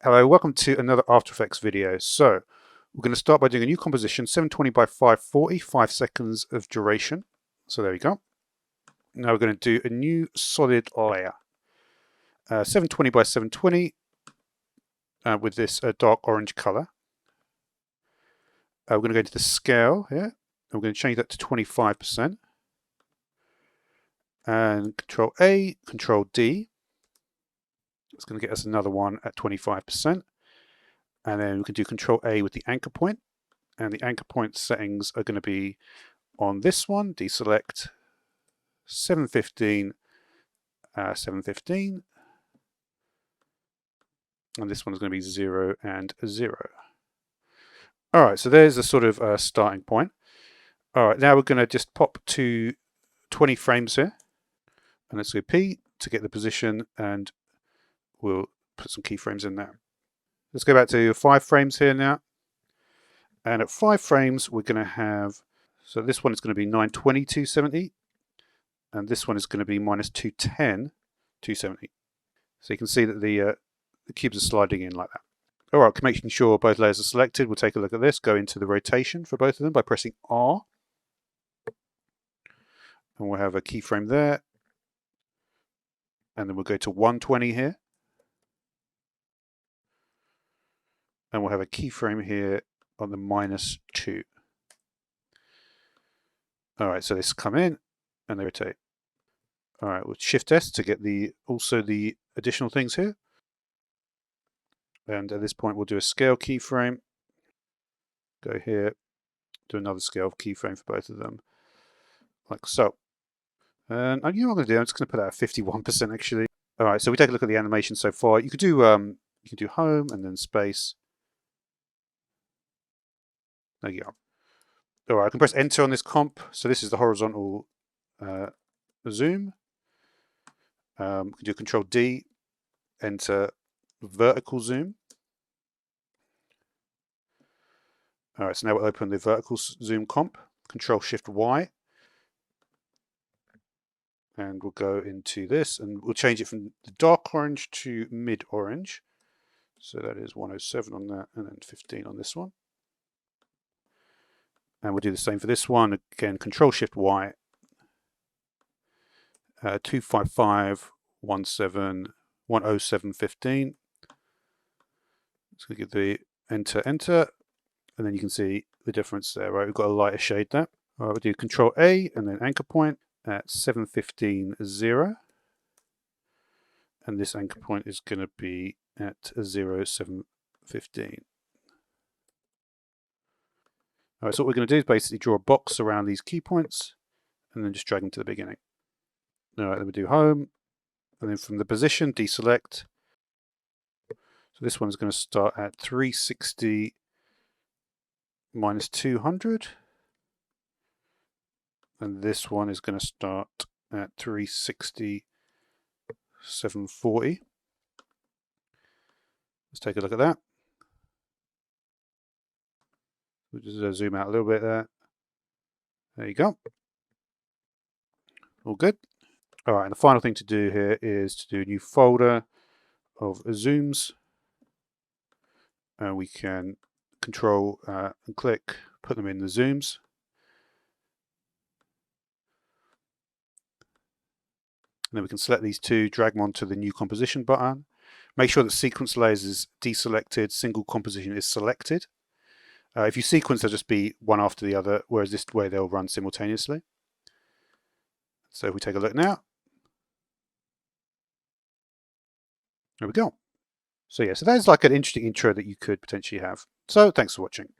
Hello, welcome to another After Effects video. So we're going to start by doing a new composition, 720 by 540, 5 seconds of duration. So there we go. Now we're going to do a new solid layer, 720 by 720 with this dark orange color. We're going to go into the scale here, and we're going to change that to 25%. And Control A, Control D. It's going to get us another one at 25%. And then we can do Control A with the anchor point. And the anchor point settings are going to be on this one, deselect 715, 715. And this one is going to be 0 and 0. All right, so there's a sort of starting point. All right, now we're going to just pop to 20 frames here. And let's go P to get the position, and we'll put some keyframes in there. Let's go back to 5 frames here now. And at 5 frames, we're going to have, so this one is going to be 920, 270. And this one is going to be minus 210, 270. So you can see that the cubes are sliding in like that. All right, making sure both layers are selected, we'll take a look at this. Go into the rotation for both of them by pressing R. And we'll have a keyframe there. And then we'll go to 120 here. And we'll have a keyframe here on the -2. All right, so this come in and they rotate. All right, we'll Shift S to get also the additional things here. And at this point, we'll do a scale keyframe. Go here, do another scale keyframe for both of them, like so. And you know what I'm going to do? I'm just going to put that at 51% actually. All right, so we take a look at the animation so far. You could do home and then space. There you go. All right, I can press Enter on this comp. So this is the horizontal zoom. We can do Control D, Enter vertical zoom. All right, so now we'll open the vertical zoom comp. Control Shift Y. And we'll go into this and we'll change it from the dark orange to mid orange. So that is 107 on that and then 15 on this one. And we'll do the same for this one. Again, Control Shift Y. 255, 17, 107, 15. So we give the enter, and then you can see the difference there, right? We've got a lighter shade there. All right, we'll do Control A and then anchor point at 715, 0. And this anchor point is going to be at 0, 715. All right, so what we're going to do is basically draw a box around these key points and then just drag them to the beginning. All right, then we do home, and then from the position, deselect. So this one is going to start at 360 minus 200. And this one is going to start at 360, 740. Let's take a look at that. We'll just zoom out a little bit there. There you go. All good. All right, and the final thing to do here is to do a new folder of zooms. And we can Control and click, put them in the zooms. And then we can select these two, drag them onto the new composition button. Make sure that sequence layers is deselected, single composition is selected. If you sequence, they'll just be one after the other, whereas this way they'll run simultaneously. So if we take a look now, there we go. So yeah, so that's like an interesting intro that you could potentially have. So thanks for watching.